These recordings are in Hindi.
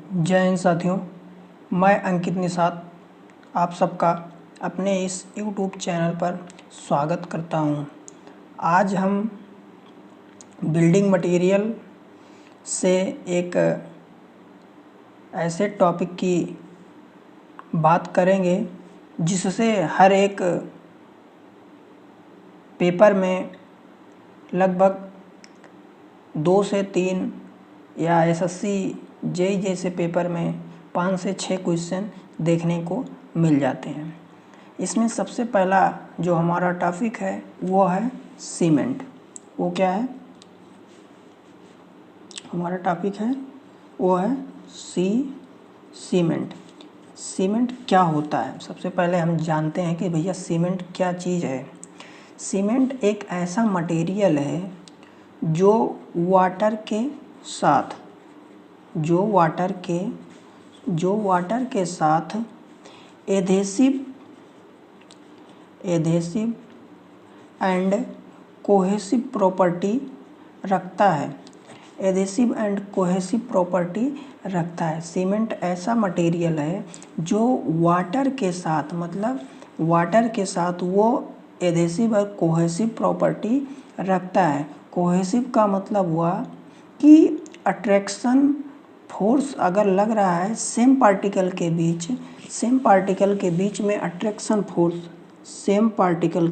जय हिंद साथियों, मैं अंकित निषाद आप सबका अपने इस YouTube चैनल पर स्वागत करता हूं। आज हम बिल्डिंग मटेरियल से एक ऐसे टॉपिक की बात करेंगे जिससे हर एक पेपर में लगभग 2 से 3 या SSC जेई जैसे पेपर में 5 से 6 क्वेश्चन देखने को मिल जाते हैं। इसमें सबसे पहला जो हमारा टॉपिक है वो है सीमेंट। वो क्या है? हमारा टॉपिक है वो है सीमेंट। सीमेंट क्या होता है? सबसे पहले हम जानते हैं कि भैया सीमेंट क्या चीज़ है। सीमेंट एक ऐसा मटेरियल है जो वाटर के साथ एधेसिव एंड कोहेसिव प्रॉपर्टी रखता है। एधेसिव एंड कोहेसिव प्रॉपर्टी रखता है। सीमेंट ऐसा मटेरियल है जो वाटर के साथ वो एधेसिव और कोहेसिव प्रॉपर्टी रखता है। कोहेसिव का मतलब हुआ कि अट्रैक्शन फोर्स अगर लग रहा है सेम पार्टिकल के बीच में अट्रैक्शन फोर्स सेम पार्टिकल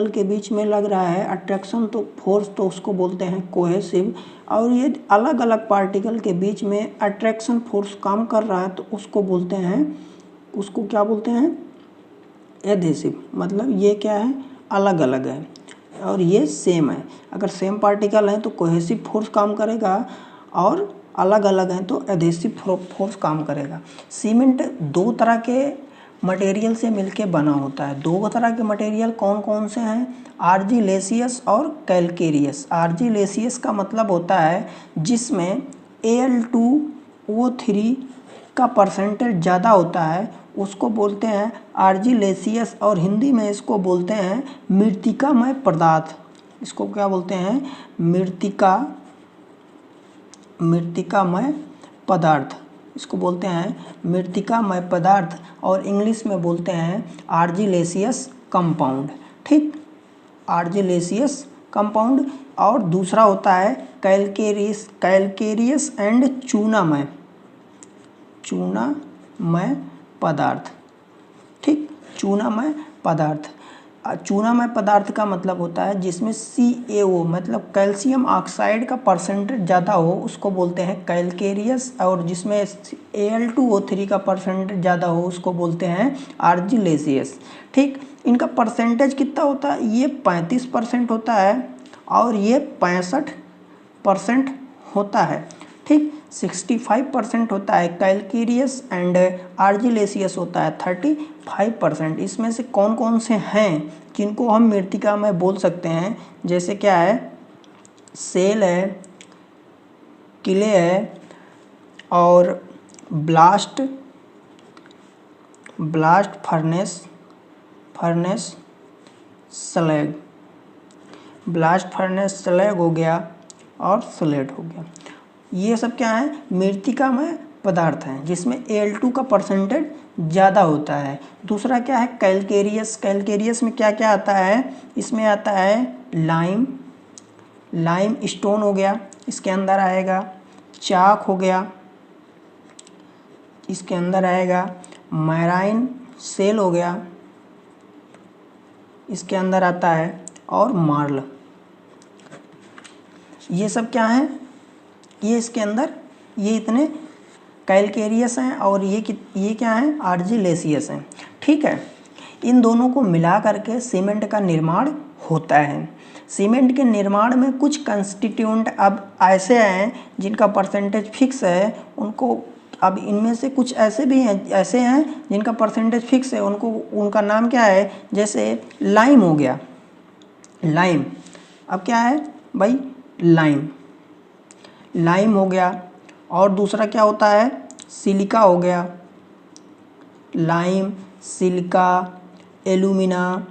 के बीच में लग रहा है अट्रैक्शन तो फोर्स, तो उसको बोलते हैं कोहेसिव। और ये अलग अलग पार्टिकल के बीच में अट्रैक्शन फोर्स काम कर रहा है तो उसको क्या बोलते हैं? एधेसिव। मतलब ये क्या है? अलग अलग है और ये सेम है। अगर सेम पार्टिकल है तो कोहेसिव फोर्स काम करेगा और अलग अलग हैं तो एधेसिव फोर्स काम करेगा। सीमेंट 2 तरह के मटेरियल से मिलके बना होता है। 2 तरह के मटेरियल कौन कौन से हैं? आर्जिलेसियस और कैलकेरियस। आर्जिलेसियस का मतलब होता है जिसमें Al2O3 का परसेंटेज ज़्यादा होता है, उसको बोलते हैं आर्जिलेसियस। और हिंदी में इसको बोलते हैं मृत्तिकामय पदार्थ। इसको क्या बोलते हैं? मृत्तिकामय पदार्थ। इसको बोलते हैं मृत्तिकामय पदार्थ और इंग्लिश में बोलते हैं आर्जिलेसियस कंपाउंड। ठीक, आर्जिलेसियस कंपाउंड। और दूसरा होता है कैलकेरियस एंड चूनामय पदार्थ। ठीक, चूनामय पदार्थ। चूनामय पदार्थ का मतलब होता है जिसमें CaO मतलब कैल्शियम ऑक्साइड का परसेंटेज ज़्यादा हो, उसको बोलते हैं कैलकेरियस। और जिसमें Al2O3 का परसेंटेज ज़्यादा हो उसको बोलते हैं आर्जिलेसियस। ठीक, इनका परसेंटेज कितना होता है? ये 35% होता है और ये 65% होता है। ठीक, 65% होता है कैलकेरियस एंड आर्जिलेसियस होता है 35%। इसमें से कौन कौन से हैं जिनको हम मृत्तिका में बोल सकते हैं? जैसे क्या है? सेल है, किले है और blast furnace slag. Blast furnace slag हो गया और स्लेट हो गया। ये सब क्या है? मृत्तिकामय पदार्थ हैं जिसमें Al2 का परसेंटेज ज़्यादा होता है। दूसरा क्या है? कैलकेरियस। कैलकेरियस में क्या क्या आता है? इसमें आता है लाइम स्टोन हो गया, इसके अंदर आएगा। चाक हो गया, इसके अंदर आएगा। मैराइन सेल हो गया, इसके अंदर आता है। और मार्ल। ये सब क्या है? ये इसके अंदर ये इतने कैलकेरियस हैं और ये क्या है? आर्जिलेसियस हैं। ठीक है, इन दोनों को मिला करके सीमेंट का निर्माण होता है। सीमेंट के निर्माण में कुछ कंस्टिट्यूएंट अब ऐसे हैं जिनका परसेंटेज फिक्स है, उनको अब इनमें से कुछ ऐसे हैं जिनका परसेंटेज फिक्स है, उनका नाम क्या है? जैसे लाइम हो गया। लाइम अब क्या है भाई? लाइम हो गया। और दूसरा क्या होता है? सिलिका हो गया। लाइम, सिलिका, एलुमिना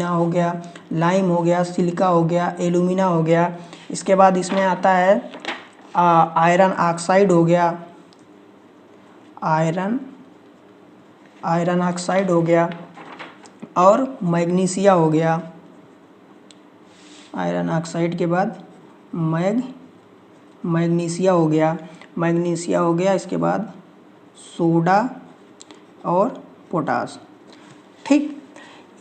हो गया। लाइम हो गया, सिलिका हो गया, एलुमिना हो गया। इसके बाद इसमें आता है आयरन ऑक्साइड हो गया, आयरन ऑक्साइड हो गया, और मैग्नीशिया हो गया। आयरन ऑक्साइड के बाद मैग्नीशिया हो गया, इसके बाद सोडा और पोटास। ठीक,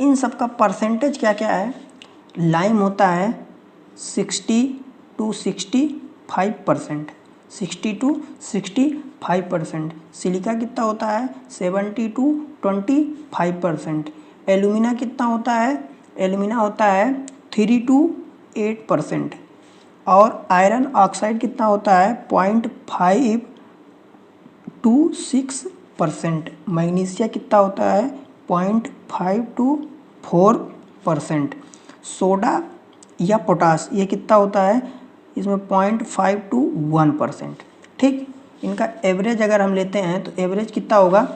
इन सब का परसेंटेज क्या क्या है? लाइम होता है 60 to 65%, 60 to 65%। सिलिका कितना होता है? 70 to 25%। एल्यूमिना कितना होता है? एल्यूमिना होता है 3 to 8%। और आयरन ऑक्साइड कितना होता है? 0.5 to 6%। मैग्नीशिया कितना होता है? 0.5 to 4%। सोडा या पोटास ये कितना होता है? इसमें 0.5 to 1%। ठीक, इनका एवरेज अगर हम लेते हैं तो एवरेज कितना होगा?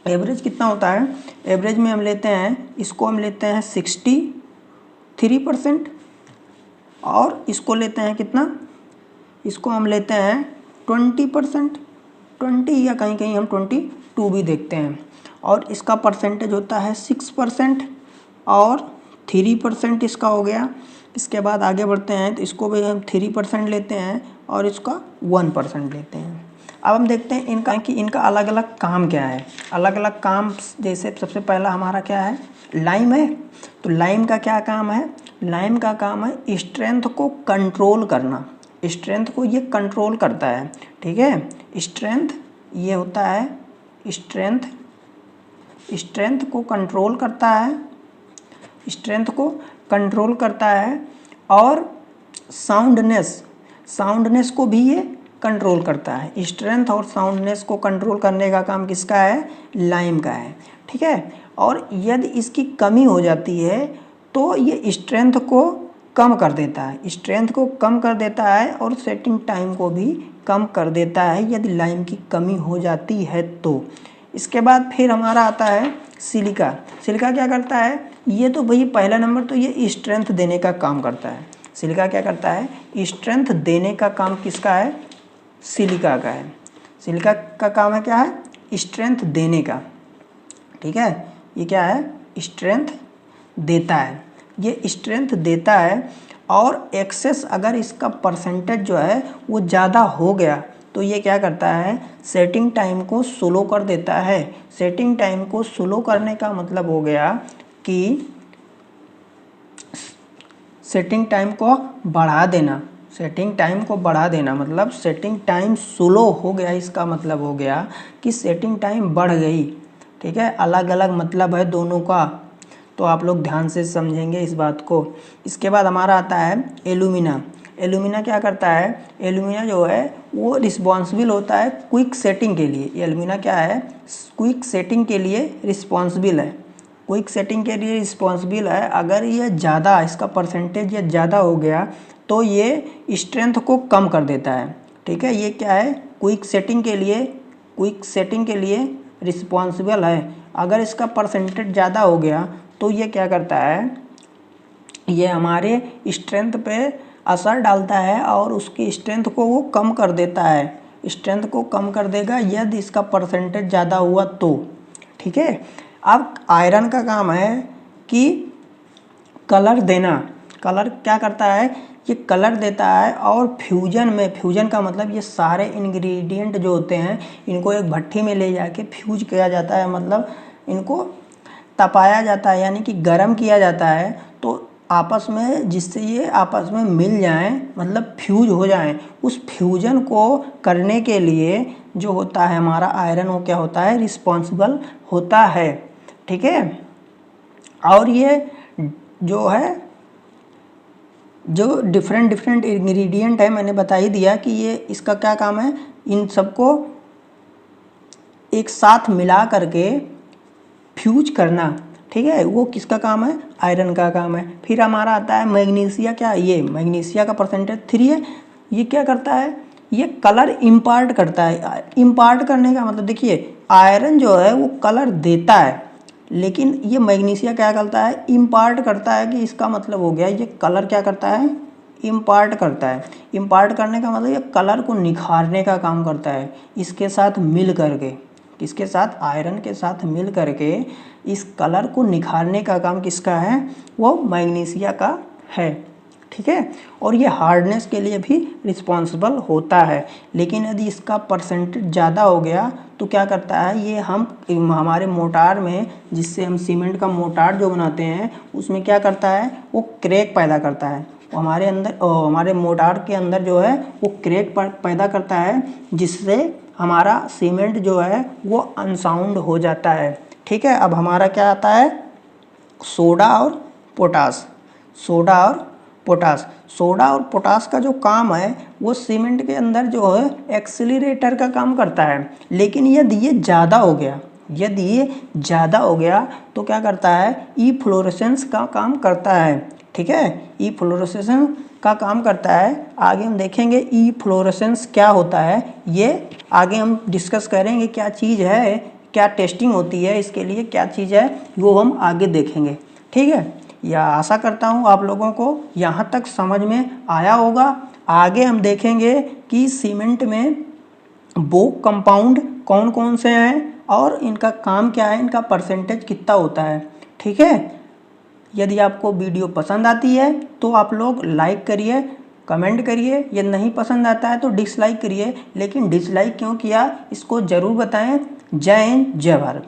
एवरेज कितना होता है? एवरेज में हम लेते हैं, इसको हम लेते हैं 63%, और इसको लेते हैं कितना? इसको हम लेते हैं 20%, 20 या कहीं कहीं हम 22 भी देखते हैं। और इसका परसेंटेज होता है 6%, और 3% इसका हो गया। इसके बाद आगे बढ़ते हैं तो इसको भी हम 3% लेते हैं, और इसका 1% लेते हैं। अब हम देखते हैं इनका कि इनका अलग अलग काम क्या है। अलग अलग काम, जैसे सबसे पहला हमारा क्या है? लाइम है। तो लाइम का क्या काम है? लाइम का काम है स्ट्रेंथ को कंट्रोल करना। स्ट्रेंथ को ये कंट्रोल करता है। ठीक है, स्ट्रेंथ ये होता है, स्ट्रेंथ को कंट्रोल करता है, स्ट्रेंथ को कंट्रोल करता है। और साउंडनेस को भी ये कंट्रोल करता है। स्ट्रेंथ और साउंडनेस को कंट्रोल करने का काम किसका है? लाइम का है। ठीक है, और यदि इसकी कमी हो जाती है तो ये स्ट्रेंथ को कम कर देता है, स्ट्रेंथ को कम कर देता है, और सेटिंग टाइम को भी कम कर देता है यदि लाइम की कमी हो जाती है तो। इसके बाद फिर हमारा आता है सिलिका। सिलिका क्या करता है? ये तो भाई पहला नंबर तो ये स्ट्रेंथ देने का काम करता है। सिलिका क्या करता है? स्ट्रेंथ देने का काम किसका है? सिलिका का है। सिलिका का काम है क्या है? स्ट्रेंथ देने का। ठीक है, ये क्या है? स्ट्रेंथ देता है, ये स्ट्रेंथ देता है। और एक्सेस अगर इसका परसेंटेज जो है वो ज़्यादा हो गया तो ये क्या करता है? सेटिंग टाइम को स्लो कर देता है। सेटिंग टाइम को स्लो करने का मतलब हो गया कि सेटिंग टाइम को बढ़ा देना। सेटिंग टाइम को बढ़ा देना मतलब सेटिंग टाइम स्लो हो गया, इसका मतलब हो गया कि सेटिंग टाइम बढ़ गई। ठीक है, अलग अलग मतलब है दोनों का, तो आप लोग ध्यान से समझेंगे इस बात को। इसके बाद हमारा आता है एल्यूमिना। एल्यूमिना क्या करता है? एल्यूमिना जो है वो रिस्पॉन्सिबल होता है क्विक सेटिंग के लिए। एल्यूमिना क्या है? क्विक सेटिंग के लिए रिस्पॉन्सिबल है, क्विक सेटिंग के लिए रिस्पॉन्सिबल है। अगर ये ज़्यादा, इसका परसेंटेज ये ज़्यादा हो गया तो ये स्ट्रेंथ को कम कर देता है। ठीक है, ये क्या है? क्विक सेटिंग के लिए रिस्पॉन्सिबल है। अगर इसका परसेंटेज ज़्यादा हो गया तो ये क्या करता है? ये हमारे स्ट्रेंथ पे असर डालता है और उसकी स्ट्रेंथ को वो कम कर देता है। स्ट्रेंथ को कम कर देगा यदि इसका परसेंटेज ज़्यादा हुआ तो। ठीक है, अब आयरन का काम है कि कलर देना। कलर क्या करता है? ये कलर देता है। और फ्यूजन का मतलब ये सारे इंग्रेडिएंट जो होते हैं इनको एक भट्ठी में ले जाके फ्यूज किया जाता है, मतलब इनको तपाया जाता है, यानी कि गर्म किया जाता है तो आपस में, जिससे ये आपस में मिल जाएं, मतलब फ्यूज हो जाएं। उस फ्यूजन को करने के लिए जो होता है हमारा आयरन, वो क्या होता है? रिस्पॉन्सिबल होता है। ठीक है, और ये जो है, जो डिफरेंट इंग्रेडिएंट है, मैंने बता ही दिया कि ये इसका क्या काम है? इन सबको एक साथ मिला करके फ्यूज करना। ठीक है, वो किसका काम है? आयरन का काम है। फिर हमारा आता है मैग्नीशिया। क्या ये? मैग्नीशिया का परसेंटेज 3 है। ये क्या करता है? ये कलर इम्पार्ट करता है। इम्पार्ट करने का मतलब देखिए, आयरन जो है वो कलर देता है, लेकिन ये मैग्नीशिया क्या करता है? इम्पार्ट करता है। कि इसका मतलब हो गया ये कलर क्या करता है? इम्पार्ट करता है। इम्पार्ट करने का मतलब ये कलर को निखारने का काम करता है। इसके साथ मिल करके, इसके साथ आयरन के साथ मिल करके इस कलर को निखारने का काम किसका है, वो मैग्नीशिया का है, ठीक है। और ये हार्डनेस के लिए भी रिस्पॉन्सिबल होता है। लेकिन यदि इसका परसेंटेज ज़्यादा हो गया तो क्या करता है, ये हम हमारे मोटार में, जिससे हम सीमेंट का मोटार जो बनाते हैं उसमें क्या करता है, वो क्रैक पैदा करता है। हमारे अंदर हमारे मोटार के अंदर जो है वो क्रैक पैदा करता है, जिससे हमारा सीमेंट जो है वो अनसाउंड हो जाता है, ठीक है। अब हमारा क्या आता है, सोडा और पोटास। सोडा और पोटास, सोडा और पोटास का जो काम है वो सीमेंट के अंदर जो है एक्सीलरेटर का काम करता है। लेकिन यदि ये ज़्यादा हो गया, यदि ये ज़्यादा हो गया तो क्या करता है, ई फ्लोरेसेंस का काम करता है, ठीक है। ई फ्लोरेसेंस का काम करता है। आगे हम देखेंगे ई फ्लोरेसेंस क्या होता है, ये आगे हम डिस्कस करेंगे क्या चीज़ है, क्या टेस्टिंग होती है इसके लिए, क्या चीज़ है वो हम आगे देखेंगे, ठीक है। या आशा करता हूँ आप लोगों को यहाँ तक समझ में आया होगा। आगे हम देखेंगे कि सीमेंट में बोक कंपाउंड कौन कौन से हैं और इनका काम क्या है, इनका परसेंटेज कितना होता है, ठीक है। यदि आपको वीडियो पसंद आती है तो आप लोग लाइक करिए, कमेंट करिए। यदि नहीं पसंद आता है तो डिसलाइक करिए, लेकिन डिसलाइक क्यों किया इसको ज़रूर बताएं। जय हिंद, जय भारत।